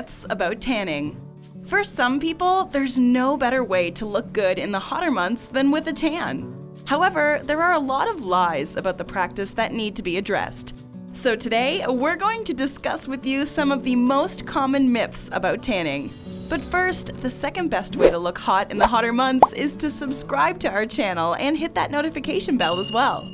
myths about tanning. For some people, there's no better way to look good in the hotter months than with a tan. However, there are a lot of lies about the practice that need to be addressed. So today, we're going to discuss with you some of the most common myths about tanning. But first, the second best way to look hot in the hotter months is to subscribe to our channel and hit that notification bell as well.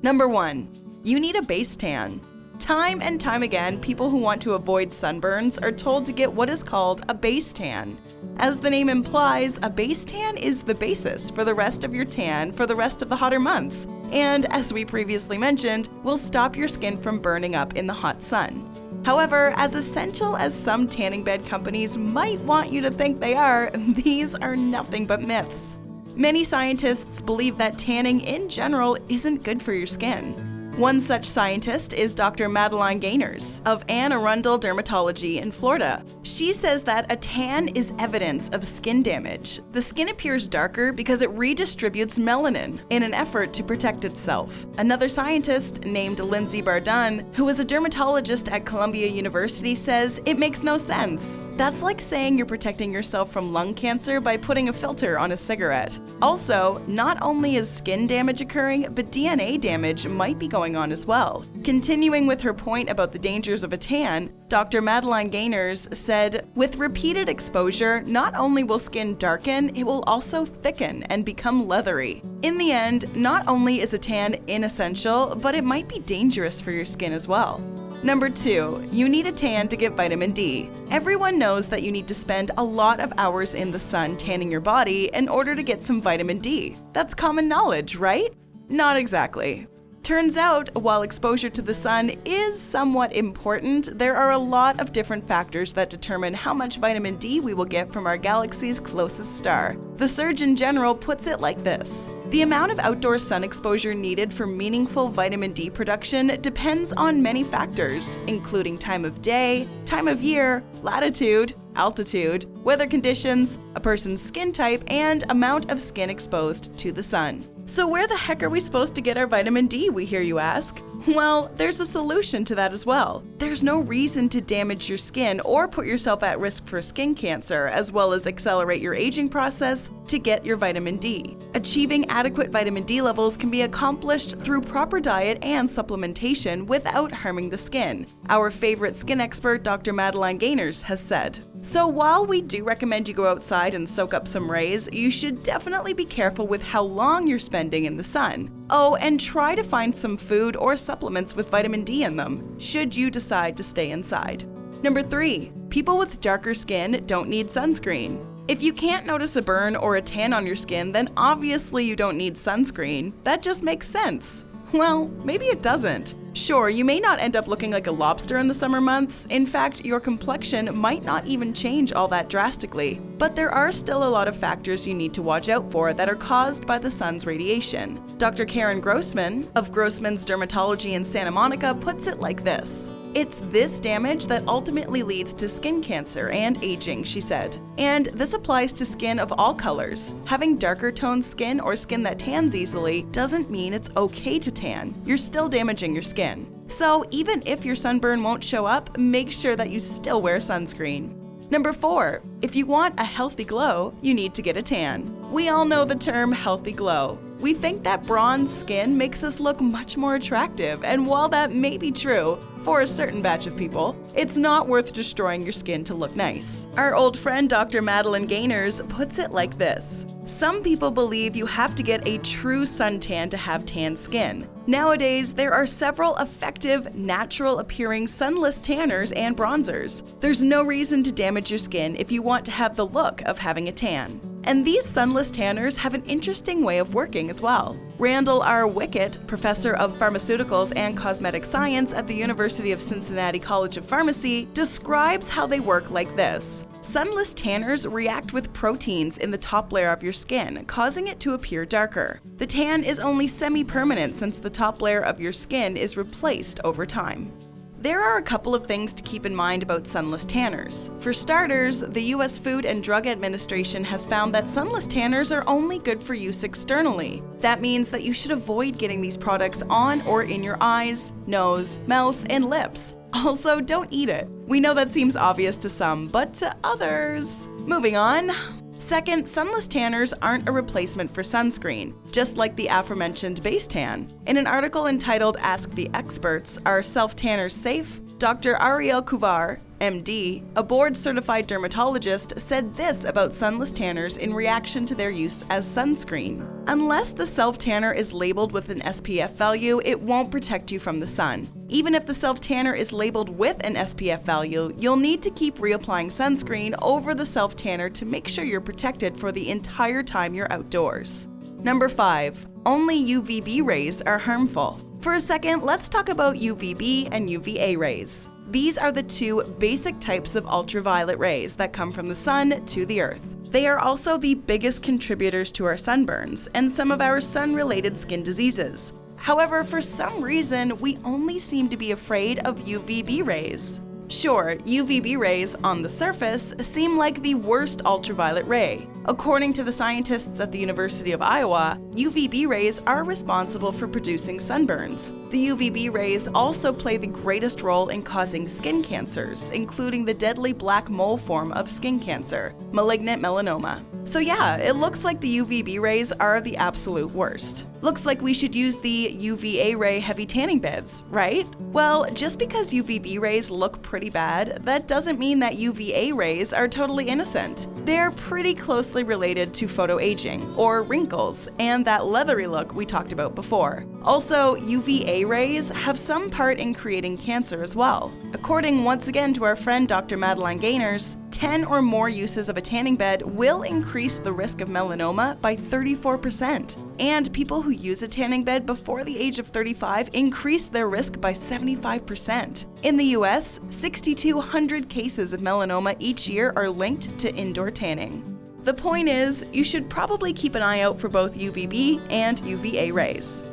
Number 1. You need a base tan. Time and time again, people who want to avoid sunburns are told to get what is called a base tan. As the name implies, a base tan is the basis for the rest of your tan for the rest of the hotter months, and as we previously mentioned, will stop your skin from burning up in the hot sun. However, as essential as some tanning bed companies might want you to think they are, these are nothing but myths. Many scientists believe that tanning in general isn't good for your skin. One such scientist is Dr. Madeline Gaynors of Anne Arundel Dermatology in Florida. She says that a tan is evidence of skin damage. The skin appears darker because it redistributes melanin in an effort to protect itself. Another scientist named Lindsay Bardun, who is a dermatologist at Columbia University, says it makes no sense. That's like saying you're protecting yourself from lung cancer by putting a filter on a cigarette. Also, not only is skin damage occurring, but DNA damage might be going on as well. Continuing with her point about the dangers of a tan, Dr. Madeline Gaynors said, "With repeated exposure, not only will skin darken, it will also thicken and become leathery. In the end, not only is a tan inessential, but it might be dangerous for your skin as well." Number 2. You need a tan to get vitamin D. Everyone knows that you need to spend a lot of hours in the sun tanning your body in order to get some vitamin D. That's common knowledge, right? Not exactly. Turns out, while exposure to the sun is somewhat important, there are a lot of different factors that determine how much vitamin D we will get from our galaxy's closest star. The Surgeon General puts it like this: the amount of outdoor sun exposure needed for meaningful vitamin D production depends on many factors, including time of day, time of year, latitude, altitude, weather conditions, a person's skin type, and amount of skin exposed to the sun. So where the heck are we supposed to get our vitamin D, we hear you ask? Well, there's a solution to that as well. There's no reason to damage your skin or put yourself at risk for skin cancer, as well as accelerate your aging process to get your vitamin D. Achieving adequate vitamin D levels can be accomplished through proper diet and supplementation without harming the skin, our favorite skin expert Dr. Madeline Gaynors has said. So while we do recommend you go outside and soak up some rays, you should definitely be careful with how long you're spending in the sun. Oh, and try to find some food or supplements with vitamin D in them, should you decide to stay inside. Number 3. People with darker skin don't need sunscreen. If you can't notice a burn or a tan on your skin, then obviously you don't need sunscreen. That just makes sense. Well, maybe it doesn't. Sure, you may not end up looking like a lobster in the summer months. In fact, your complexion might not even change all that drastically. But there are still a lot of factors you need to watch out for that are caused by the sun's radiation. Dr. Karen Grossman of Grossman's Dermatology in Santa Monica puts it like this: "It's this damage that ultimately leads to skin cancer and aging," she said. And this applies to skin of all colors. Having darker toned skin or skin that tans easily doesn't mean it's okay to tan. You're still damaging your skin. So even if your sunburn won't show up, make sure that you still wear sunscreen. Number 4. If you want a healthy glow, you need to get a tan. We all know the term healthy glow. We think that bronze skin makes us look much more attractive, and while that may be true for a certain batch of people, it's not worth destroying your skin to look nice. Our old friend Dr. Madeline Gaynors puts it like this: "Some people believe you have to get a true suntan to have tan skin. Nowadays, there are several effective, natural-appearing sunless tanners and bronzers. There's no reason to damage your skin if you want to have the look of having a tan." And these sunless tanners have an interesting way of working as well. Randall R. Wickett, professor of pharmaceuticals and cosmetic science at the University of Cincinnati College of Pharmacy, describes how they work like this: sunless tanners react with proteins in the top layer of your skin, causing it to appear darker. The tan is only semi-permanent since the top layer of your skin is replaced over time. There are a couple of things to keep in mind about sunless tanners. For starters, the U.S. Food and Drug Administration has found that sunless tanners are only good for use externally. That means that you should avoid getting these products on or in your eyes, nose, mouth, and lips. Also, don't eat it. We know that seems obvious to some, but to others. Moving on. Second, sunless tanners aren't a replacement for sunscreen, just like the aforementioned base tan. In an article entitled Ask the Experts, Are Self-Tanners Safe?, Dr. Ariel Kuvar, MD, a board-certified dermatologist, said this about sunless tanners in reaction to their use as sunscreen. Unless the self-tanner is labeled with an SPF value, it won't protect you from the sun. Even if the self-tanner is labeled with an SPF value, you'll need to keep reapplying sunscreen over the self-tanner to make sure you're protected for the entire time you're outdoors. Number 5. Only UVB rays are harmful. For a second, let's talk about UVB and UVA rays. These are the two basic types of ultraviolet rays that come from the sun to the earth. They are also the biggest contributors to our sunburns and some of our sun-related skin diseases. However, for some reason, we only seem to be afraid of UVB rays. Sure, UVB rays on the surface seem like the worst ultraviolet ray. According to the scientists at the University of Iowa, UVB rays are responsible for producing sunburns. The UVB rays also play the greatest role in causing skin cancers, including the deadly black mole form of skin cancer, malignant melanoma. So yeah, it looks like the UVB rays are the absolute worst. Looks like we should use the UVA ray heavy tanning beds, right? Well, just because UVB rays look pretty bad, that doesn't mean that UVA rays are totally innocent. They're pretty closely related to photoaging, or wrinkles, and that leathery look we talked about before. Also, UVA rays have some part in creating cancer as well. According once again to our friend Dr. Madeline Gaynors, 10 or more uses of a tanning bed will increase the risk of melanoma by 34%. And people who use a tanning bed before the age of 35 increase their risk by 75%. In the US, 6,200 cases of melanoma each year are linked to indoor tanning. The point is, you should probably keep an eye out for both UVB and UVA rays.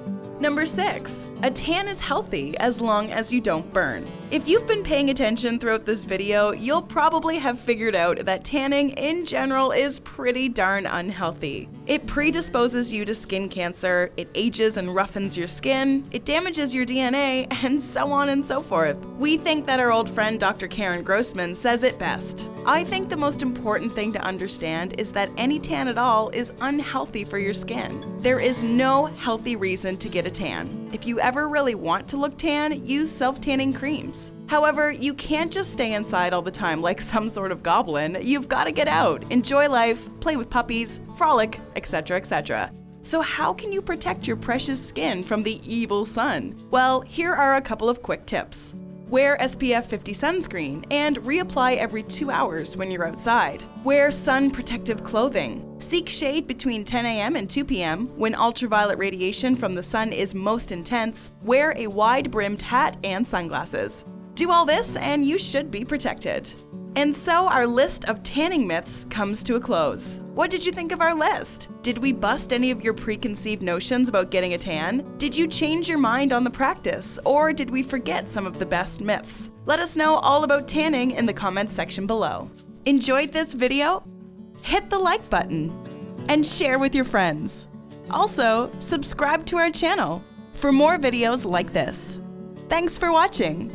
Number 6. A tan is healthy as long as you don't burn. If you've been paying attention throughout this video, you'll probably have figured out that tanning in general is pretty darn unhealthy. It predisposes you to skin cancer, it ages and roughens your skin, it damages your DNA, and so on and so forth. We think that our old friend Dr. Karen Grossman says it best. I think the most important thing to understand is that any tan at all is unhealthy for your skin. There is no healthy reason to get a tan. If you ever really want to look tan, use self-tanning creams. However, you can't just stay inside all the time like some sort of goblin. You've got to get out, enjoy life, play with puppies, frolic, etc., etc. So how can you protect your precious skin from the evil sun? Well, here are a couple of quick tips. Wear SPF 50 sunscreen and reapply every 2 hours when you're outside. Wear sun protective clothing. Seek shade between 10 a.m. and 2 p.m. when ultraviolet radiation from the sun is most intense. Wear a wide-brimmed hat and sunglasses. Do all this and you should be protected. And so our list of tanning myths comes to a close. What did you think of our list? Did we bust any of your preconceived notions about getting a tan? Did you change your mind on the practice? Or did we forget some of the best myths? Let us know all about tanning in the comments section below. Enjoyed this video? Hit the like button and share with your friends. Also, subscribe to our channel for more videos like this. Thanks for watching.